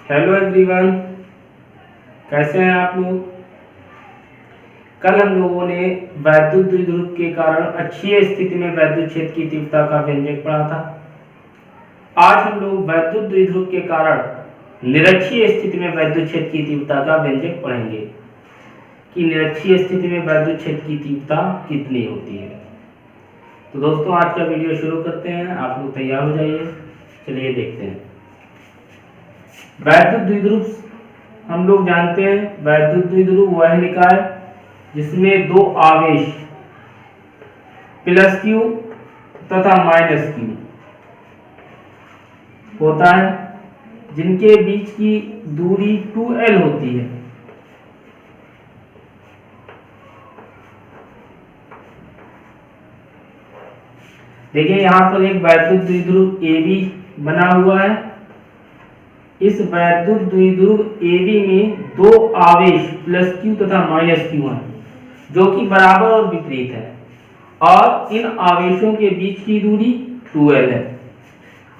Hello everyone, कैसे हैं आप लोग। कल हम लोगों ने वैद्युत द्विध्रुव के कारण अक्षीय स्थिति में वैद्युत क्षेत्र की तीव्रता का व्यंजक पढ़ा था। आज हम लोग वैद्युत द्विध्रुव के कारण निरक्षीय स्थिति में वैद्युत क्षेत्र की तीव्रता का व्यंजक पढ़ेंगे कि निरक्षीय स्थिति में वैद्युत क्षेत्र की तीव्रता कितनी होती है। तो दोस्तों, आज का वीडियो शुरू करते हैं। आप लोग तैयार हो जाइए, चलिए देखते हैं। वैद्युत द्विध्रुव हम लोग जानते हैं, वैद्युत द्विध्रुव वह निकाय जिसमें दो आवेश प्लस क्यू तथा माइनस क्यू होता है, जिनके बीच की दूरी 2L होती है। देखिए, यहां पर एक वैद्युत द्विध्रुव AB बना हुआ है। इस वैद्युत द्विध्रुव AB में दो आवेश प्लस क्यू तथा माइनस क्यू हैं, जो कि बराबर और विपरीत है, और इन आवेशों के बीच की दूरी 2L है।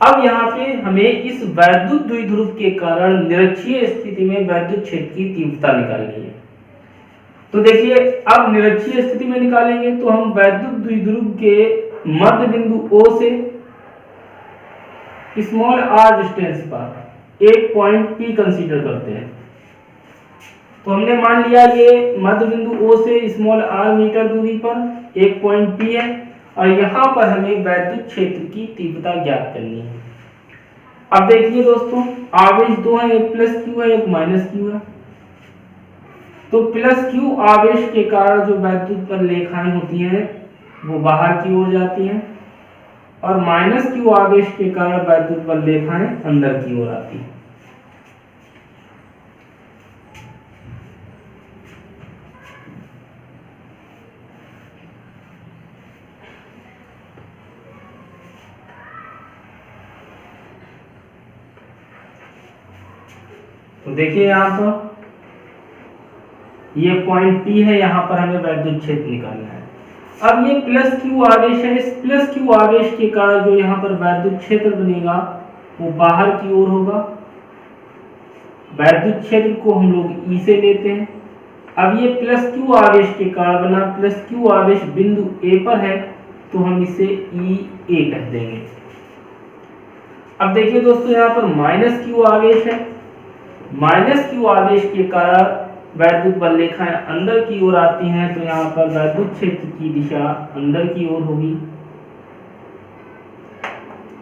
अब यहाँ पे हमें इस वैद्युत द्विध्रुव के कारण निरक्षीय स्थिति में वैद्युत क्षेत्र की तीव्रता निकालनी है। तो देखिए, अब निरक्षीय स्थिति में निकालेंगे तो हम वैद्युत द्विध्रुव के मध्य बिंदु O से स्मॉल r डिस्टेंस पर एक पॉइंट P कंसीडर करते हैं। तो हमने मान लिया ये मध्य बिंदु O से स्मॉल r मीटर दूरी पर एक पॉइंट P है, और यहाँ पर हमें वैद्युत क्षेत्र की तीव्रता ज्ञात करनी है। अब देखिए दोस्तों, आवेश दो है, एक प्लस क्यू है, एक माइनस क्यू है। तो प्लस क्यू आवेश के कारण जो वैद्युत पर रेखाएं होती हैं वो बाहर की ओर जाती हैं, और माइनस क्यू आवेश के कारण वैद्युत बल रेखाएं अंदर की ओर आती हैं। तो देखिए, यहां पर ये पॉइंट P है, यहां पर हमें वैद्युत क्षेत्र निकालना है। अब ये प्लस क्यू आवेश है, इस प्लस क्यू आवेश के कारण जो यहाँ पर वैद्युत क्षेत्र बनेगा वो बाहर की ओर होगा। वैद्युत क्षेत्र को हम लोग E से लेते हैं। अब ये प्लस क्यू आवेश के कारण बना, प्लस क्यू आवेश बिंदु A पर है, तो हम इसे EA कह देंगे। अब देखिए दोस्तों, यहाँ पर माइनस क्यू आवेश है। माइनस क्यू आवेश के कारण वैद्युत बल रेखाएं अंदर की ओर आती हैं, तो यहाँ पर वैद्युत क्षेत्र की दिशा अंदर की ओर होगी।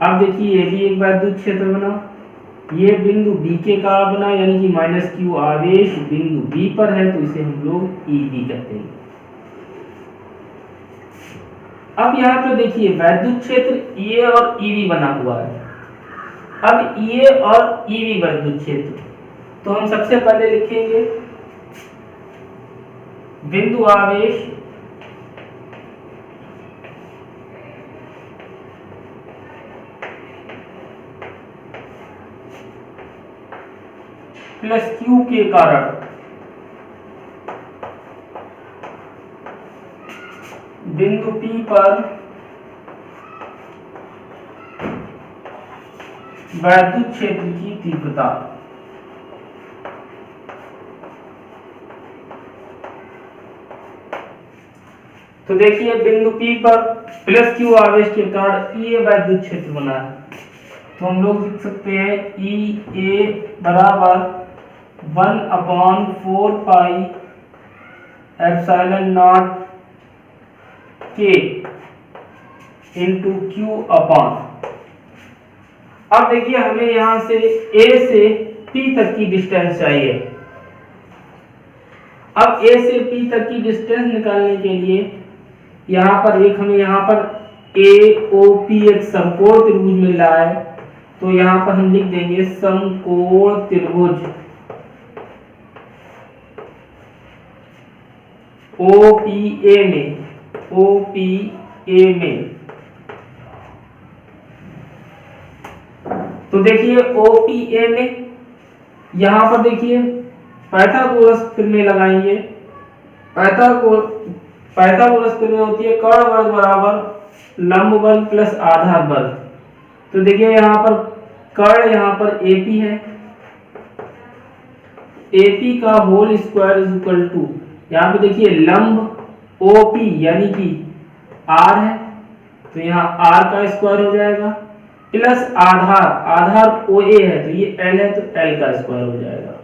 अब देखिए, ये भी एक वैद्युत क्षेत्र बना, ये बिंदु B के कारण बना, यानी कि माइनस क्यू आवेश बिंदु B पर है, तो इसे हम लोग EB कहते हैं। अब यहाँ पर देखिए, वैद्युत क्षेत्र EA और EB बना हुआ है। अब EA और EB वैद्युत क्षेत्र, तो हम सबसे पहले लिखेंगे बिंदु आवेश प्लस क्यू के कारण बिंदु P पर वैद्युत क्षेत्र की तीव्रता। तो देखिए, बिंदु P पर प्लस क्यू आवेश के कारण EA वैद्युत क्षेत्र बना है, तो हम लोग लिख सकते हैं EA बराबर 1/4 pi epsilon not K into Q upon. अब देखिए, हमें यहां से A से P तक की डिस्टेंस चाहिए। अब A से P तक की डिस्टेंस निकालने के लिए यहाँ पर हमें यहाँ पर AOP एक समकोण त्रिभुज मिल रहा है, तो यहाँ पर हम लिख देंगे समकोण त्रिभुज OPA में। तो देखिए, OPA में यहाँ पर देखिए पाइथागोरस प्रमेय लगाएंगे। पाइथागोरस प्रमेय होती है कर्ण वर्ग बराबर लंब बल प्लस आधार बल। तो देखिए, यहाँ पर कर्ण यहाँ पर AP है, AP का whole square is equal to, यहाँ पे देखिए लंब OP यानी कि R है, तो यहाँ R का स्क्वायर हो जाएगा, प्लस आधार OA है, तो ये L है, तो L का स्क्वायर हो जाएगा।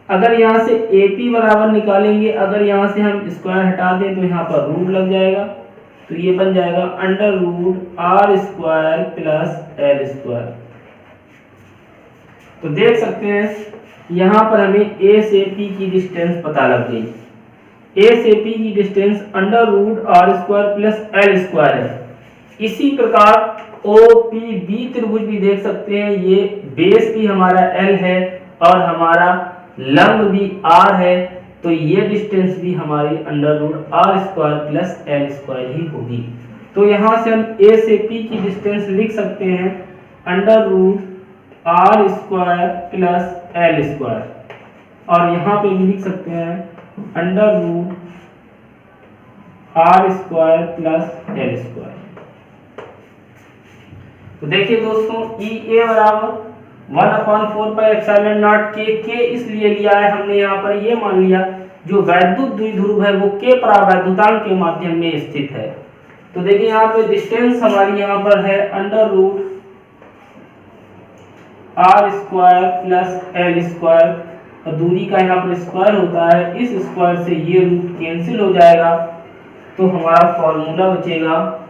अगर यहाँ से AP बराबर निकालेंगे, अगर यहाँ से हम स्क्वायर हटा दें तो यहाँ पर रूट लग जाएगा, तो ये बन जाएगा under root R square plus L square. तो देख सकते हैं यहाँ पर हमें A से P की डिस्टेंस पता लग गई। A से P की distance under root R square plus L square है। इसी प्रकार OPB त्रिभुज भी देख सकते हैं, ये बेस भी हमारा L है और हमारा लंब भी R है, तो ये डिस्टेंस भी हमारी under root R square plus L square ही होगी। तो यहाँ से हम A से P की डिस्टेंस लिख सकते हैं under root R square plus L square, और यहाँ पे भी लिख सकते हैं under root R square plus L square. तो देखिए दोस्तों, EA बराबर 1/4πε0 K इसलिए लिया है हमने, यहाँ पर ये मान लिया जो वैद्युत द्विध्रुव है वो K परावैद्युतांक के माध्यम में स्थित है। तो देखिए यहाँ पे डिस्टेंस हमारी यहाँ पर है under root R square plus L square, और दूरी का यहाँ पर स्क्वायर होता है, इस स्क्वायर से ये रूट कैंसिल हो जाएगा, तो हमारा फॉर्मूला बचेगा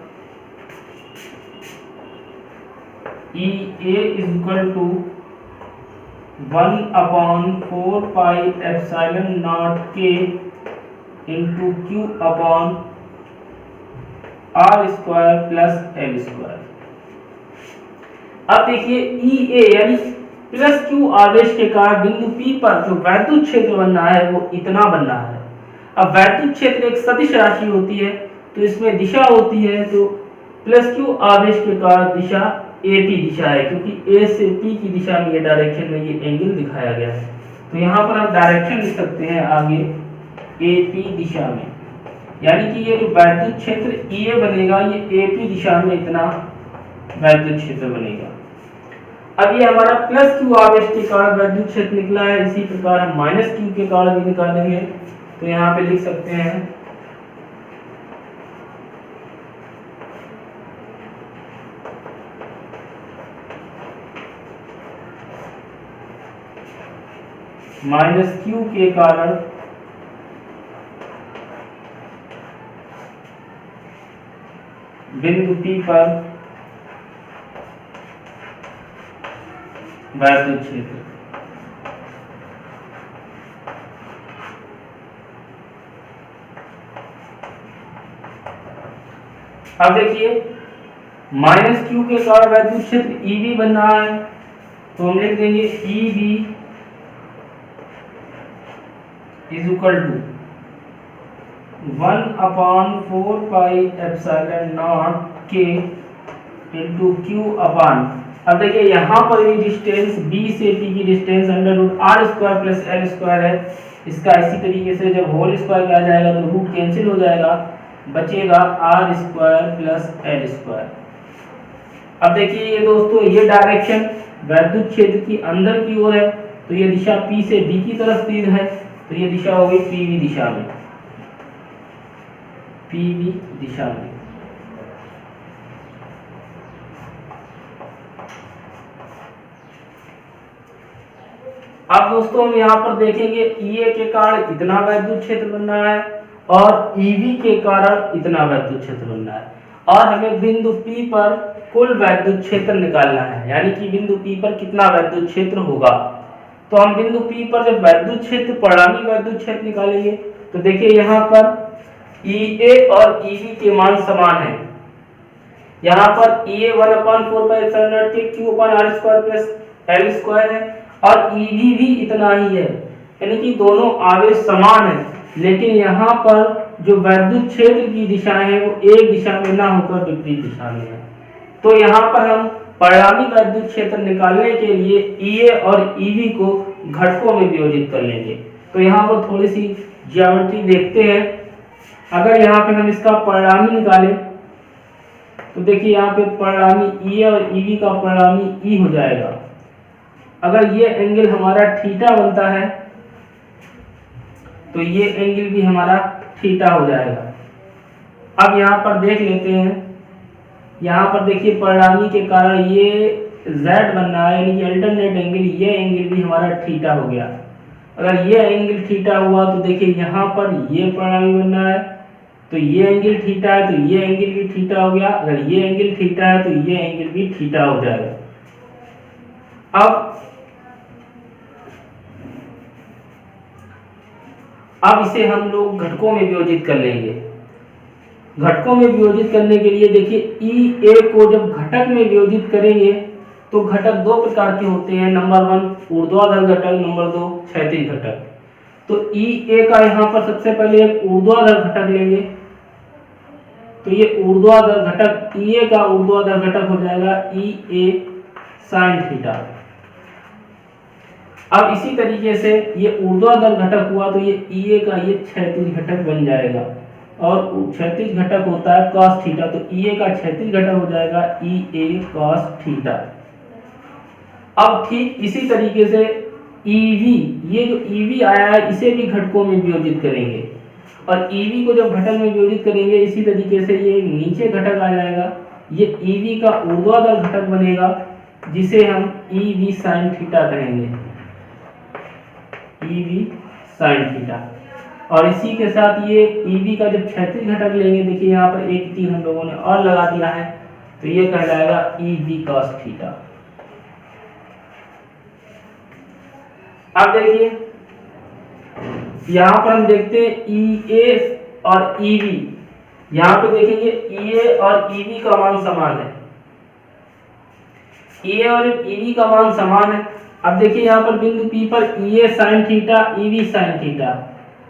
EA is equal to 1/4πε0 K into Q upon R square plus L square. अब देखिए EA यानी प्लस Q आवेश के कारण बिंदु P पर जो वैद्युत क्षेत्र बनना है वो इतना बनना है। अब वैद्युत क्षेत्र एक सदिश राशि होती है, तो इसमें दिशा होती है, तो प्लस Q आवेश के कारण दिशा AP दिशा है, क्योंकि A से P की दिशा में ये डायरेक्शन में ये एंगल दिखाया गया है। तो यहाँ पर हम डायरेक्शन लिख सकते हैं आगे AP दिशा में, यानी कि ये जो वैद्युत क्षेत्र EA बनेगा ये AP दिशा में इतना वैद्युत क्षेत्र बनेगा। अब ये हमारा प्लस Q आवेश के कारण वैद्युत क्षेत्र निकला है, इसी प्रकार हम माइनस Q के कारण भी निकालेंगे, तो यहाँ पे लिख सकते हैं माइनस Q के कारण बिंदु P पर वैद्युत क्षेत्र। अब देखिए माइनस Q के कारण वैद्युत क्षेत्र EB बन रहा है, तो हम लिख देंगे EB is equal to 1/4πε0 K into Q upon, अब देखिए यहाँ पर भी डिस्टेंस B से P की distance under root R square plus L square है, इसका इसी तरीके से जब होल स्क्वायर किया जाएगा तो रूट कैंसिल हो जाएगा, बचेगा R square plus L square. अब देखिए ये दोस्तों, ये डायरेक्शन वैद्युत क्षेत्र की अंदर की ओर है, तो ये दिशा P से B की तरफ तीर है, तो ये दिशा हो गई PV दिशा में, PV दिशा में। अब दोस्तों हम यहाँ पर देखेंगे EA के कारण इतना वैद्युत क्षेत्र बनना है और EV के कारण इतना वैद्युत क्षेत्र बनना है, और हमें बिंदु P पर कुल वैद्युत क्षेत्र निकालना है, यानी कि बिंदु P पर कितना वैद्युत क्षेत्र होगा। तो हम बिंदु P पर जब वैद्युत क्षेत्र परिणामी वैद्युत क्षेत्र निकालेंगे, तो देखिए यहाँ पर EA और EV के मान समान है। यहाँ पर EA 1/4πε0 K Q/R square plus L square है, और EV भी इतना ही है, यानी कि दोनों आवेश समान है, लेकिन यहाँ पर जो वैद्युत क्षेत्र की दिशाएं हैं वो एक दिशा में ना होकर विपरीत दिशा में है। तो यहाँ पर हम परिणामी वैद्युत क्षेत्र निकालने के लिए EA और EV को घटकों में वियोजित कर लेंगे। तो यहाँ पर थोड़ी सी ज्यामिति देखते हैं। अगर यहाँ पे हम इसका परिणामी निकालें, तो देखिए यहाँ पे परिणामी EA और EV का परिणामी E हो जाएगा। अगर ये एंगल हमारा थीटा बनता है, तो ये एंगल भी हमारा थीटा हो जाएगा। अब यहाँ पर देख लेते हैं, यहाँ पर देखिए परिणामी के कारण ये z बन रहा है, यानी कि अल्टरनेट एंगल, ये एंगल भी हमारा थीटा हो गया। अगर ये एंगल थीटा हुआ तो देखिए यहाँ पर ये परिणामी बन रहा है, तो ये एंगल थीटा है, तो ये एंगल भी थीटा हो गया। अगर ये एंगल थीटा है तो ये एंगल भी थीटा हो जाएगा। अब इसे हम लोग घटकों में वियोजित कर लेंगे। घटकों में वियोजित करने के लिए देखिए ई ए को जब घटक में वियोजित करेंगे तो घटक दो प्रकार के होते हैं, नंबर 1 ऊर्ध्वाधर घटक, नंबर 2 क्षैतिज घटक। तो ई ए का यहाँ पर सबसे पहले एक ऊर्ध्वाधर घटक लेंगे, तो ये ऊर्ध्वाधर घटक ई ए का ऊर्ध्वाधर घटक हो जाएगा ई ए साइन थीटा। अब इसी तरीके से ये ऊर्ध्वाधर घटक हुआ तो ये ई ए का ये क्षैतिज घटक बन जाएगा, और क्षैतिज घटक होता है cos थीटा, तो ई ए का क्षैतिज घटक हो जाएगा ई ए cos थीटा। अब ठीक इसी तरीके से ईवी, ये जो ईवी आया है इसे भी घटकों में वियोजित करेंगे, और ईवी को जब घटक में वियोजित करेंगे इसी तरीके से ये नीचे घटक आ जाएगा, ये ईवी का ऊर्ध्वाधर घटक बनेगा जिसे हम ईवी साइन थीटा कहेंगे, ईवी साइन थीटा। और इसी के साथ ये ईवी का जब क्षैतिज घटक लेंगे, देखिए यहाँ पर एक तीर हम लोगों ने और लगा दिया है, तो ये कहलाएगा ईवी cos थीटा। अब देखिए यहाँ पर हम देखते हैं ई ए और ईवी, यहाँ पे देखेंगे ई ए और ईवी का मान समान है, ई ए और ईवी का मान समान है। अब देखिए यहाँ पर बिंदु P पर E A sine theta, E B sine theta,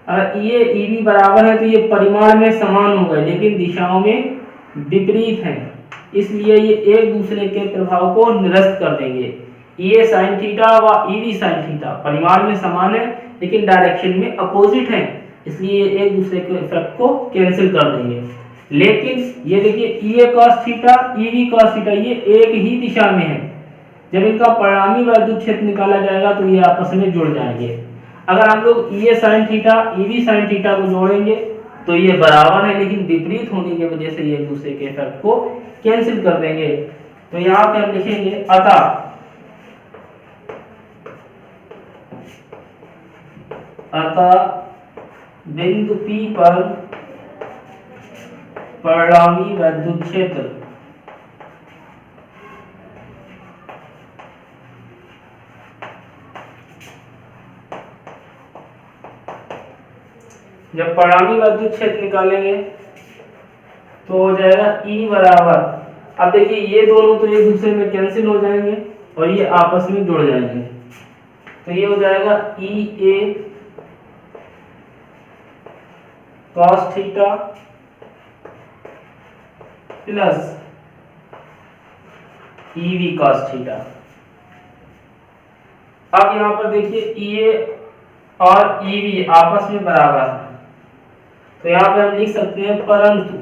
अगर ई ए ईवी बराबर है तो ये परिमाण में समान हो गए लेकिन दिशाओं में विपरीत हैं, इसलिए ये एक दूसरे के प्रभाव को निरस्त कर देंगे। ई ए साइन थीटा व ईवी साइन थीटा परिमाण में समान है लेकिन डायरेक्शन में अपोजिट हैं, इसलिए एक दूसरे के इफेक्ट को कैंसिल कर देंगे। लेकिन ये देखिए ई ए cos theta, EV cos theta, ये एक ही दिशा में है, जब इनका परिणामी वैद्युत क्षेत्र निकाला जाएगा तो ये आपस में जुड़ जाएंगे। अगर हम लोग E A sine theta, E B sine theta को जोड़ेंगे तो ये बराबर है लेकिन विपरीत होने की वजह से ये एक दूसरे के इफेक्ट को कैंसिल कर देंगे। तो यहाँ पे हम लिखेंगे अतः बिंदु P पर परिणामी वैद्युत क्षेत्र जब परिणामी वैद्युत क्षेत्र निकालेंगे तो हो जाएगा E बराबर, अब देखिए ये दोनों तो एक दूसरे में कैंसिल हो जाएंगे और ये आपस में जुड़ जाएंगे, तो ये हो जाएगा ई ए cos theta plus EV cos theta. अब यहाँ पर देखिए ई ए और ईवी आपस में बराबर है, तो यहाँ पे हम लिख सकते हैं परंतु,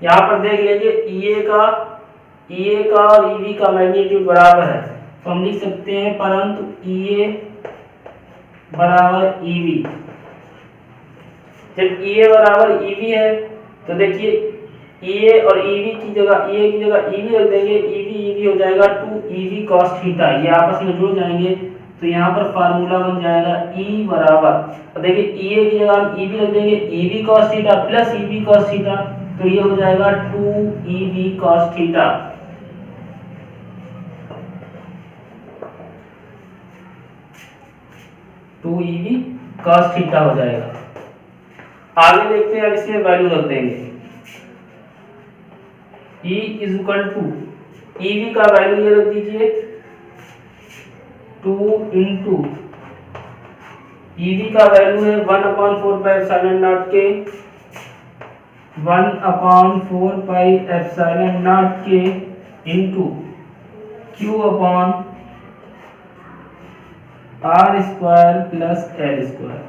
यहाँ पर देख लीजिए ई ए का और ईवी का मैग्नीट्यूड बराबर है, तो हम लिख सकते हैं परंतु ई ए बराबर ईवी। जब ई ए बराबर ईवी है तो देखिए ई ए और ईवी की जगह, ई ए की जगह ईवी रख देंगे, ईवी हो जाएगा 2 ईवी cos थीटा, ये आपस में जुड़ जाएंगे, तो यहाँ पर फार्मूला बन जाएगा E बराबर, तो देखिए ई ए की जगह हम ईवी रख देंगे, EV cos theta plus EV cos theta, तो ये हो जाएगा 2 EV cos theta. Two EV cos theta हो जाएगा। आगे देखते हैं, अब इसमें वैल्यू रख देंगे, E is equal to EV का वैल्यू ये रख दीजिए 2 इंटू ईवी का वैल्यू है 1/4 पाई एप्सिलॉन नॉट के, 1/4 pi epsilon naught K into Q upon R square plus L square.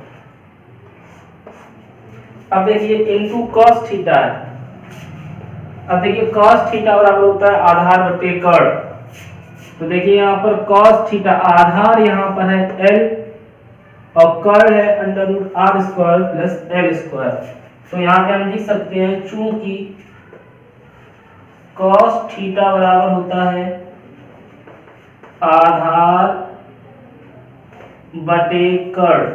अब देखिए इनटू cos थीटा है, अब देखिए cos थीटा बराबर होता है आधार बटे कर्ण, तो देखिए यहाँ पर cos थीटा आधार यहाँ पर है L और कर्ल है under root R square plus L square. तो यहाँ पे हम लिख सकते हैं चूंकि कॉस थीटा बराबर होता है आधार बटे कर्ल।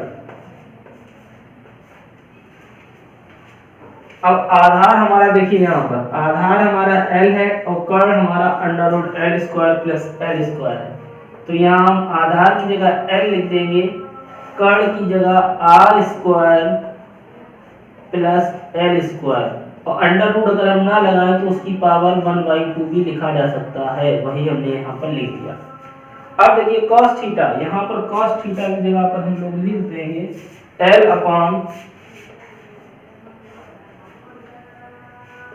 अब आधार हमारा देखिए यहाँ पर आधार हमारा एल है और कर्ल हमारा under root L square plus L square है। तो यहाँ हम आधार की जगह एल लिख देंगे, कर्ल की जगह R square plus L square, और अंडर रूट अगर हम ना लगाएं तो उसकी पावर 1/2 भी लिखा जा सकता है, वही हमने यहाँ पर लिख दिया। अब देखिए कॉस थीटा, यहाँ पर कॉस थीटा की जगह पर हम लोग लिख देंगे L upon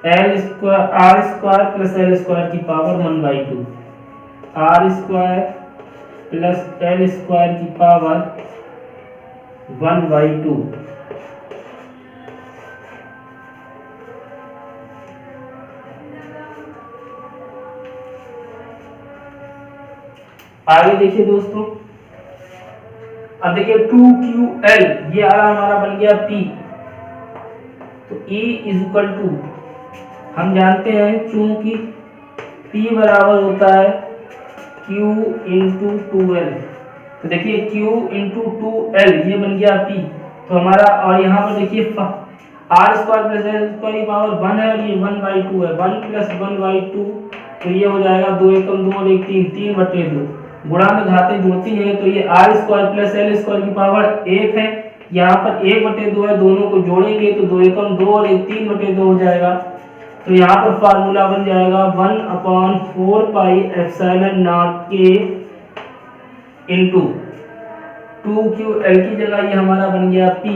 L square R square plus L square की power 1/2, R square plus L square की पावर 1/2। आगे देखिए दोस्तों, अब देखिए 2QL ये आ रहा हमारा बन गया P। तो E इज इक्वल टू हम जानते हैं चूंकि P बराबर होता है Q इंटू 2L। तो देखिए Q इंटू 2L ये बन गया P। तो हमारा और यहाँ पर देखिए R square plus L square की पावर 1 है और ये 1/2 है, 1 प्लस 1/2। तो ये हो जाएगा 2 एकम 2 और 1 3, 3/2। गुणा में घातें जुड़ती हैं तो ये R square plus L square की पावर 1 है, यहाँ पर 1/2 है, दोनों को जोड़ेंगे तो 2 एकम 2 और 1 3/2 हो जाएगा। तो यहाँ पर फार्मूला बन जाएगा 1/4 epsilon naught K into 2QL की जगह ये हमारा बन गया P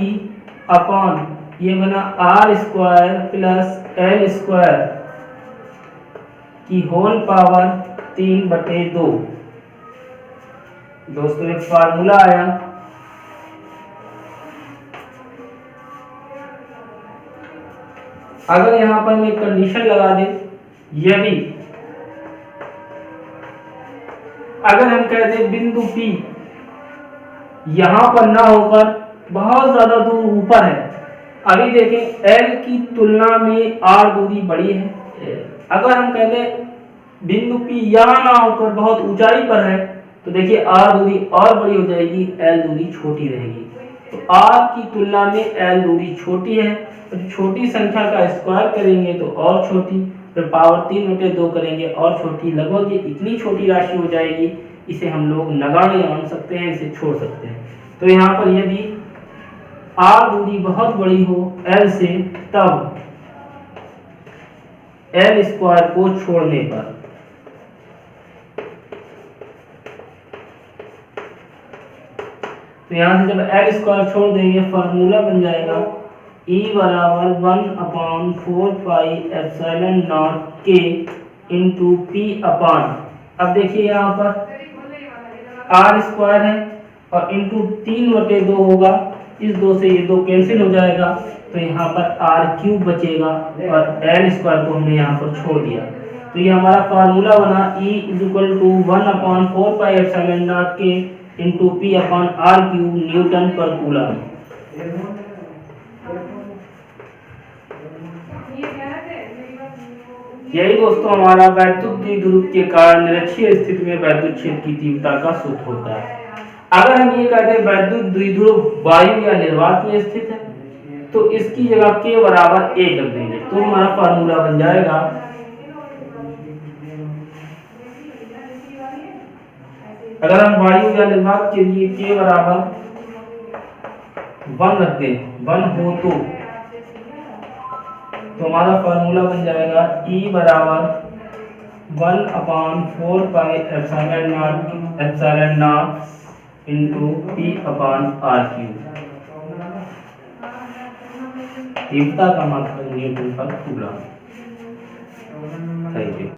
अपॉन ये बना R square plus L square की होल पावर 3/2। दोस्तों एक फार्मूला आया। अगर यहां पर हम एक कंडीशन लगा दें, यदि अगर हम कहते हैं बिंदु P यहां पर ना होकर बहुत ज्यादा दूर ऊपर है, अभी देखें L की तुलना में R दूरी बड़ी है। अगर हम कहते हैं बिंदु P यहां ना होकर बहुत ऊंचाई पर है तो देखिए R दूरी और बड़ी हो जाएगी, L दूरी छोटी रहेगी। तो R की तुलना में L दूरी छोटी है, तो छोटी संख्या का स्क्वायर करेंगे तो और छोटी, फिर पावर 3/2 करेंगे और छोटी, लगभग ये इतनी छोटी राशि हो जाएगी। इसे हम लोग नगण्य मान सकते हैं, इसे छोड़ सकते हैं। तो यहाँ पर यदि R दूरी बहुत बड़ी हो L से, तब L स्क्वायर को छोड़ने पर तो यहाँ से जब L स्क्वायर छोड़ देंगे फार्मूला बन जाएगा E बराबर 1/4 epsilon naught K into P upon, अब देखिए यहाँ पर R स्क्वायर है और इंटू 3/2 होगा, इस 2 से ये 2 कैंसिल हो जाएगा, तो यहाँ पर R³ बचेगा और L स्क्वायर को हमने यहाँ पर छोड़ दिया। तो ये हमारा फार्मूला बना E is equal to 1/4 epsilon naught K into P upon R³ newton per coulomb. यही दोस्तों हमारा वैद्युत द्विध्रुव के कारण निरक्षीय स्थिति में वैद्युत क्षेत्र की तीव्रता का सूत्र होता है। अगर हम ये कहते हैं वैद्युत द्विध्रुव वायु या निर्वात में स्थित है तो इसकी जगह k बराबर 1 रख देंगे, तो हमारा फार्मूला बन जाएगा अगर हम वायु या निर्वात के लिए k बराबर 1 रख दें, 1 हो तो हमारा फार्मूला बन जाएगा E बराबर 1/4 epsilon not into P upon R³। तीव्रता का मात्रक Newton per coulomb. Thank you.